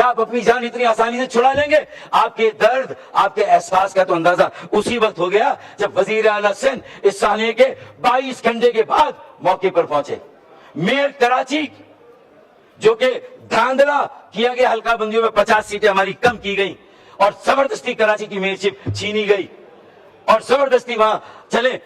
کیا آپ اپنی جان اتنی آسانی سے چھڑا لیں گے؟ آپ کے درد، آپ کے احساس کا تو اندازہ اسی وقت ہو گیا جب وزیر اعلیٰ سندھ اس سالے کے 22 گھنٹے کے بعد موقع پر پہنچے۔ میئر کراچی جو کہ دھاندلا کیا گیا، حلقہ بندیوں میں 50 سیٹیں ہماری کم کی گئی اور زبردستی کراچی کی میئرشپ چھینی گئی اور زبردستی وہاں چلے،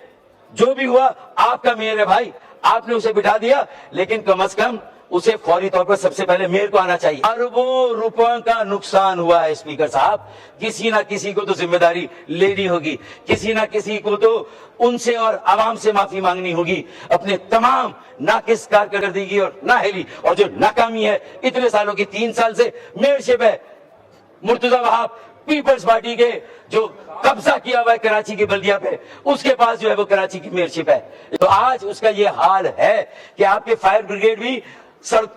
جو بھی ہوا آپ کا میئر ہے بھائی، آپ نے اسے بٹھا دیا، لیکن کم از کم اسے فوری طور پر سب سے پہلے میئر کو آنا چاہیے۔ اربوں روپوں کا نقصان ہوا ہے اسپیکر صاحب، کسی نہ کسی کو تو ذمہ داری لینی ہوگی، کسی نہ کسی کو تو ان سے اور عوام سے معافی مانگنی ہوگی اپنے تمام ناقص کارکردگی اور نااہلی اور جو ناکامی ہے اتنے سالوں کی۔ 3 سال سے میئرشپ ہے مرتضی وہاب، پیپلز پارٹی کے جو قبضہ کیا ہوا ہے کراچی کی بلدیہ پہ، اس کے پاس جو ہے وہ کراچی کی میئرشپ ہے۔ تو آج اس کا یہ حال ہے کہ آپ کے فائر بریگیڈ بھی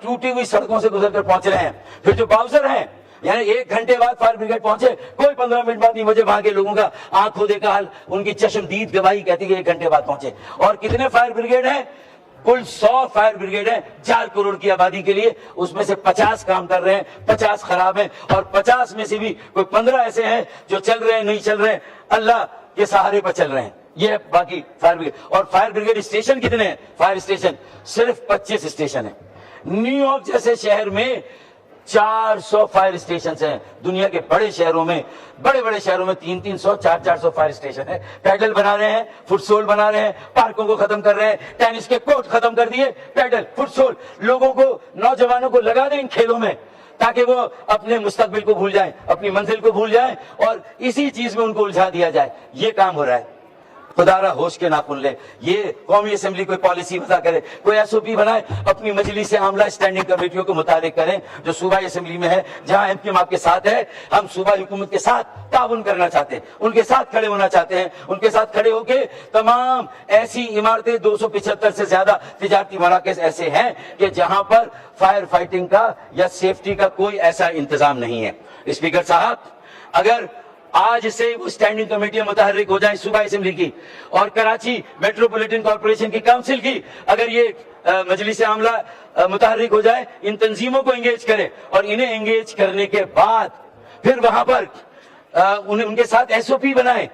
ٹوٹی ہوئی سڑکوں سے گزر کر پہنچ رہے ہیں۔ پھر جو باؤزر ہیں، یعنی 1 گھنٹے بعد فائر بریگیڈ پہنچے، کوئی 15 منٹ بعد نہیں مجھے وہاں کے لوگوں کا آنکھوں دیکھا حال، ان کی چشمدید گواہی کہتی ہے کہ 1 گھنٹے بعد پہنچے۔ اور کتنے فائر بریگیڈ ہیں؟ کل 100 فائر بریگیڈ ہیں 4 کروڑ کی آبادی کے لیے، اس میں سے 50 کام کر رہے ہیں، 50 خراب ہیں، اور 50 میں سے بھی کوئی 15 ایسے ہیں جو چل رہے ہیں، نہیں چل رہے ہیں، اللہ کے سہارے پر چل رہے ہیں۔ یہ باقی فائر بریگیڈ، اور فائر بریگیڈ اسٹیشن کتنے ہیں؟ فائر اسٹیشن صرف 25 اسٹیشن ہیں۔ نیو یارک جیسے شہر میں 400 فائر اسٹیشنز ہیں۔ دنیا کے بڑے شہروں میں، بڑے بڑے شہروں میں 300 400 فائر اسٹیشن ہے۔ پیڈل بنا رہے ہیں، فٹ سول بنا رہے ہیں، پارکوں کو ختم کر رہے ہیں، ٹینس کے کورٹ ختم کر دیے، پیڈل فٹ سول، لوگوں کو، نوجوانوں کو لگا دیں ان کھیلوں میں تاکہ وہ اپنے مستقبل کو بھول جائیں، اپنی منزل کو بھول جائیں، اور اسی چیز میں ان کو الجھا دیا جائے۔ یہ کام ہو رہا ہے۔ خدا را ہوش کے ناخن لے، یہ قومی اسمبلی کوئی پالیسی وضع کرے، کوئی ایس او پی بنائے، اپنی مجلس عاملہ اسٹینڈنگ کمیٹیوں کو متحرک کریں جو صوبائی اسمبلی میں ہے، جہاں ایم کیو آپ کے ساتھ ہے۔ ہم صوبائی حکومت کے ساتھ تعاون کرنا چاہتے ہیں، ان کے ساتھ کھڑے ہونا چاہتے ہیں، ان کے ساتھ کھڑے ہو کے تمام ایسی عمارتیں، 275 سے زیادہ تجارتی مراکز ایسے ہیں کہ جہاں پر فائر فائٹنگ کا یا سیفٹی کا کوئی ایسا انتظام نہیں ہے۔ اسپیکر صاحب، اگر آج سے وہ اسٹینڈنگ کمیٹیاں متحرک ہو جائیں صوبائی اسمبلی کی اور کراچی میٹروپولیٹن کارپوریشن کی کونسل کی، اگر یہ مجلس عاملہ متحرک ہو جائے، ان تنظیموں کو انگیج کرے، اور انہیں انگیج کرنے کے بعد پھر وہاں پر ان کے ساتھ ایس او پی بنائے۔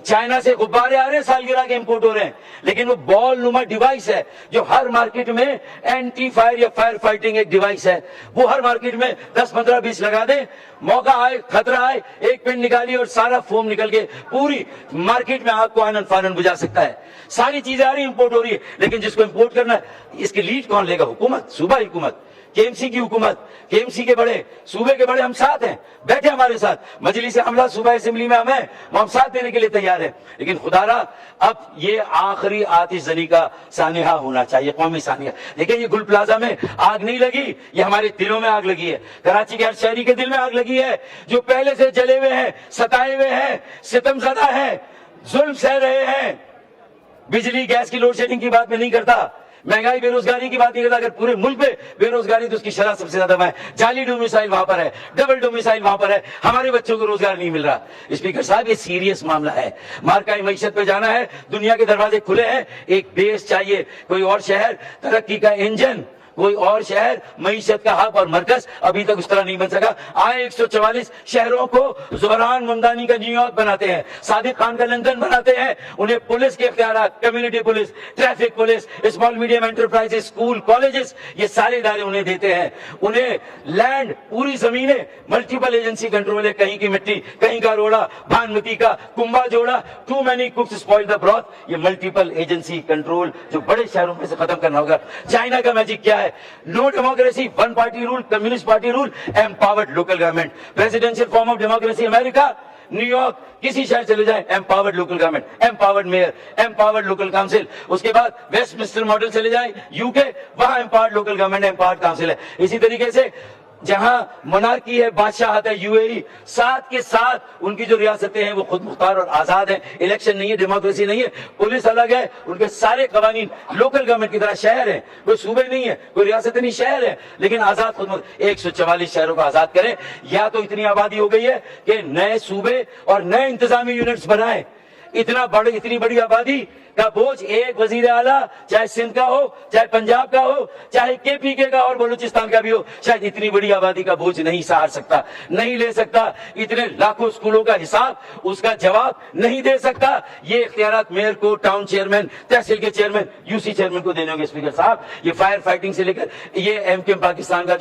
چائنا سے غبارے آ رہے ہیں، سالگرہ کے امپورٹ ہو رہے ہیں، لیکن وہ بال نما ڈیوائس ہے جو ہر مارکیٹ میں اینٹی فائر یا فائر فائٹنگ ایک ڈیوائس ہے، وہ ہر مارکیٹ میں 10 15 20 لگا دیں، موقع آئے، خطرہ آئے، ایک پن نکالی اور سارا فوم نکل کے پوری مارکیٹ میں آگ کو آنن فانن بجھا سکتا ہے۔ ساری چیزیں آ رہی ہیں، امپورٹ ہو رہی ہے، لیکن جس کو امپورٹ کرنا ہے اس کی لیڈ کون لے گا؟ حکومت، صوبائی حکومت، کے ایم سی کی حکومت، کے ایم سی کے بڑے، صوبے کے بڑے ہم ساتھ ہیں، بیٹھے ہمارے ساتھ، مجلس عاملہ صوبائی اسمبلی میں ہم ساتھ دینے کے لیے تیار ہیں، لیکن خدا را اب یہ آخری آتش زنی کا سانحہ ہونا چاہیے، قومی سانحہ۔ دیکھیں یہ گل پلازا میں آگ نہیں لگی، یہ ہمارے دلوں میں آگ لگی ہے، کراچی کے ہر شہری کے دل میں آگ لگی ہے، جو پہلے سے جلے ہوئے ہیں، ستائے ہوئے ہیں، ستم زدہ ہیں، ظلم سہ رہے ہیں۔ بجلی گیس کی لوڈ شیڈنگ کی بات میں نہیں کرتا، مہنگائی بے روزگاری کی بات نہیں کرتا، اگر پورے ملک پہ بے روزگاری تو اس کی شرح سب سے زیادہ ہے، جعلی ڈومیسائل وہاں پر ہے، ڈبل ڈومیسائل وہاں پر ہے، ہمارے بچوں کو روزگار نہیں مل رہا۔ اسپیکر صاحب، یہ سیریس معاملہ ہے، مارکائی معیشت پہ جانا ہے، دنیا کے دروازے کھلے ہیں، ایک بیس چاہیے، کوئی اور شہر ترقی کا انجن، کوئی اور شہر معیشت کا ہب اور مرکز ابھی تک اس طرح نہیں بن سکا۔ آئے 144 شہروں کو زہران ممدانی کا نیو یارک بناتے ہیں، صادق خان کا لندن بناتے ہیں، انہیں پولیس کے اختیارات، community police, traffic police, small medium enterprise, school, colleges, یہ سارے ادارے انہیں دیتے ہیں، انہیں لینڈ، پوری زمینیں، ملٹیپل ایجنسی کنٹرول ہے، کہیں کی مٹی، کہیں کا روڑا، بھانمتی کا کنبا جوڑا، too many cooks spoil the broth, یہ ملٹیپل ایجنسی کنٹرول جو بڑے شہروں میں سے ختم کرنا ہوگا۔ چائنا کا میجک کیا ہے؟ No democracy, one party rule, communist party rule, empowered local government, presidential form of democracy America, New York, کسی شہر چلے جائیں، empowered local government, empowered mayor, empowered local council. اس کے بعد ویسٹ منسٹر ماڈل چلے جائیں یو کے، وہاں empowered local government, empowered council ہے۔ اسی طریقے سے جہاں منارکی ہے، بادشاہت ہے، یو اے ای، ساتھ کے ساتھ ان کی جو ریاستیں ہیں وہ خود مختار اور آزاد ہیں، الیکشن نہیں ہے، ڈیموکریسی نہیں ہے، پولیس الگ ہے، ان کے سارے قوانین لوکل گورنمنٹ کی طرح، شہر ہیں، کوئی صوبے نہیں ہے، کوئی ریاست نہیں، شہر ہے، لیکن آزاد خود مختار۔ 144 شہروں کو آزاد کریں، یا تو اتنی آبادی ہو گئی ہے کہ نئے صوبے اور نئے انتظامی یونٹس بنائیں، اتنی بڑی آبادی کا بوجھ ایک وزیر اعلیٰ، چاہے سندھ کا ہو، چاہے پنجاب کا ہو، چاہے KPK کا اور بلوچستان کا بھی ہو، شاید اتنی بڑی آبادی کا بوجھ نہیں سہار سکتا، نہیں لے سکتا، اتنے لاکھوں اسکولوں کا حساب اس کا جواب نہیں دے سکتا۔ یہ اختیارات میئر کو، ٹاؤن چیئرمین، تحصیل کے چیئرمین، UC چیئرمین کو دینے ہوں گے اسپیکر صاحب۔ یہ فائر فائٹنگ سے لے کر یہ MKM پاکستان کا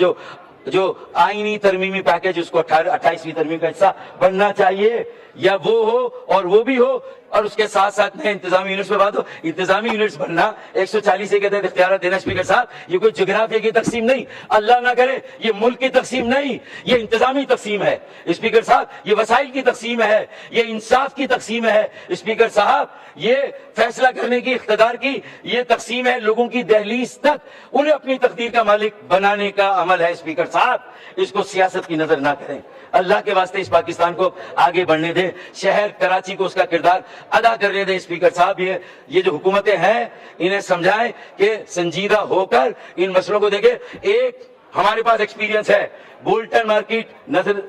جو آئینی ترمیمی پیکج اس کو 28ویں ترمیم کا حصہ بننا چاہیے، یا وہ ہو اور وہ بھی ہو، اور اس کے ساتھ ساتھ میں انتظامی یونٹس پہ بات ہو۔ انتظامی یونٹس بننا 140 کے تحت اختیارات دینا اسپیکر صاحب، یہ کوئی جغرافیہ کی تقسیم نہیں، اللہ نہ کرے یہ ملک کی تقسیم نہیں، یہ انتظامی تقسیم ہے اسپیکر صاحب، یہ وسائل کی تقسیم ہے، یہ انصاف کی تقسیم ہے اسپیکر صاحب، یہ فیصلہ کرنے کی اقتدار کی یہ تقسیم ہے، لوگوں کی دہلیز تک انہیں اپنی تقدیر کا مالک بنانے کا عمل ہے اسپیکر صاحب۔ اس کو سیاست کی نظر نہ کریں، اللہ کے واسطے اس پاکستان کو آگے بڑھنے دیں، شہر کراچی کو اس کا کردار ادا کرنے دیں اسپیکر صاحب۔ یہ جو حکومتیں ہیں انہیں سمجھائیں کہ سنجیدہ ہو کر ان مسئلوں کو دیکھیں۔ ایک ہمارے پاس ایکسپیرینس ہے، بولٹن مارکیٹ نظر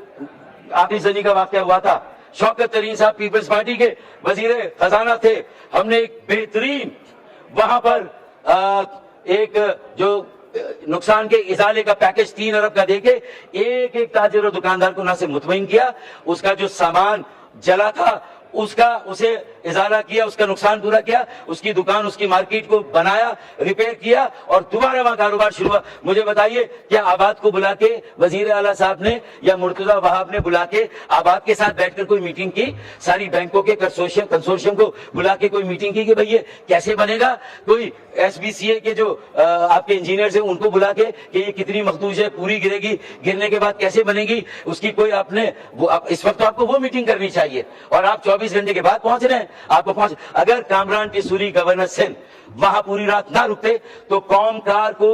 آخری صدی کا واقعہ ہوا تھا، شوکت ترین صاحب پیپلز پارٹی کے وزیر خزانہ تھے، ہم نے ایک بہترین وہاں پر ایک جو نقصان کے ازالے کا پیکج 3 ارب کا دے کے ایک تاجر اور دکاندار کو نہ سے مطمئن کیا، اس کا جو سامان جلا تھا اسے ازالہ کیا، اس کا نقصان پورا کیا، اس کی دکان، اس کی مارکیٹ کو بنایا، ریپیئر کیا اور دوبارہ وہاں کاروبار شروع ہوا۔ مجھے بتائیے کیا آباد کو بلا کے وزیر اعلیٰ صاحب نے یا مرتضی وہاب نے بلا کے آباد کے ساتھ بیٹھ کر کوئی میٹنگ کی؟ ساری بینکوں کے کنسورشیم کو بلا کے کوئی میٹنگ کی کہ بھئی یہ کیسے بنے گا؟ کوئی SBCA کے جو آپ کے انجینئرز ہیں ان کو بلا کے کہ یہ کتنی مخدوش ہے، پوری گرے گی، گرنے کے بعد کیسے بنے گی، اس کی کوئی اس وقت آپ کو وہ میٹنگ کرنی چاہیے، اور آپ 24 گھنٹے کے بعد پہنچ رہے ہیں۔ آپ کو اگر کامران ٹیسوری گورنر سندھ وہاں پوری رات نہ رکتے تو قوم کار کو،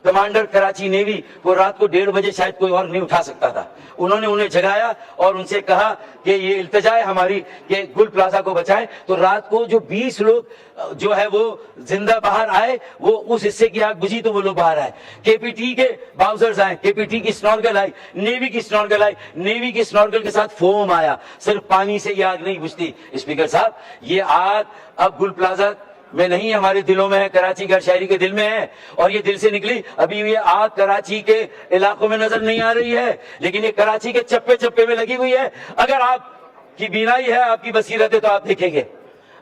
کمانڈر کراچی نیوی کو رات کو 1:30 بجے شاید کوئی اور نہیں اٹھا سکتا تھا۔ انہوں نے انہیں جگایا اور ان سے کہا کہ یہ التجا ہے ہماری کہ گل پلازا کو بچائیں، تو رات کو جو 20 لوگ جو ہے وہ زندہ باہر آئے، وہ اس حصے کی آگ بجھی تو وہ لوگ باہر آئے۔ KPT کے باؤزرز آئے، KPT کی سنورگل آئی، نیوی کی سنورگل آئی، نیوی کی سنورگل کے ساتھ فوم آیا، صرف پانی سے یہ آگ نہیں بجھتی اسپیکر صاحب۔ یہ آگ اب گل پلازا میں نہیں، ہمارے دلوں میں ہے، کراچی کے ہر شہری کے دل میں ہے، اور یہ دل سے نکلی۔ ابھی یہ آگ کراچی کے علاقوں میں نظر نہیں آ رہی ہے، لیکن یہ کراچی کے چپے چپے میں لگی ہوئی ہے۔ اگر آپ کی بینائی ہے، آپ کی بصیرت ہے تو آپ دیکھیں گے،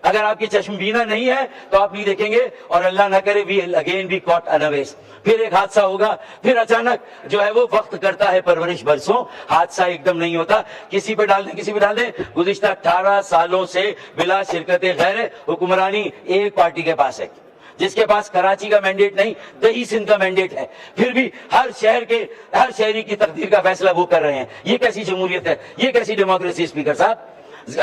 اگر آپ کی چشم بینا نہیں ہے تو آپ نہیں دیکھیں گے، اور اللہ نہ کرے we again be caught unawares، پھر ایک حادثہ ہوگا، پھر اچانک جو ہے وہ وقت کرتا ہے پرورش برسوں، حادثہ ایک دم نہیں ہوتا، کسی پہ ڈال دیں۔ گزشتہ 18 سالوں سے بلا شرکت غیر حکمرانی ایک پارٹی کے پاس ہے، جس کے پاس کراچی کا مینڈیٹ نہیں، دہی سندھ کا مینڈیٹ ہے، پھر بھی ہر شہری کی تقدیر کا فیصلہ وہ کر رہے ہیں۔ یہ کیسی جمہوریت ہے، یہ کیسی ڈیموکریسی اسپیکر صاحب؟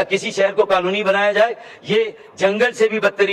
کسی شہر کو قانونی بنایا جائے، یہ جنگل سے بھی بدترین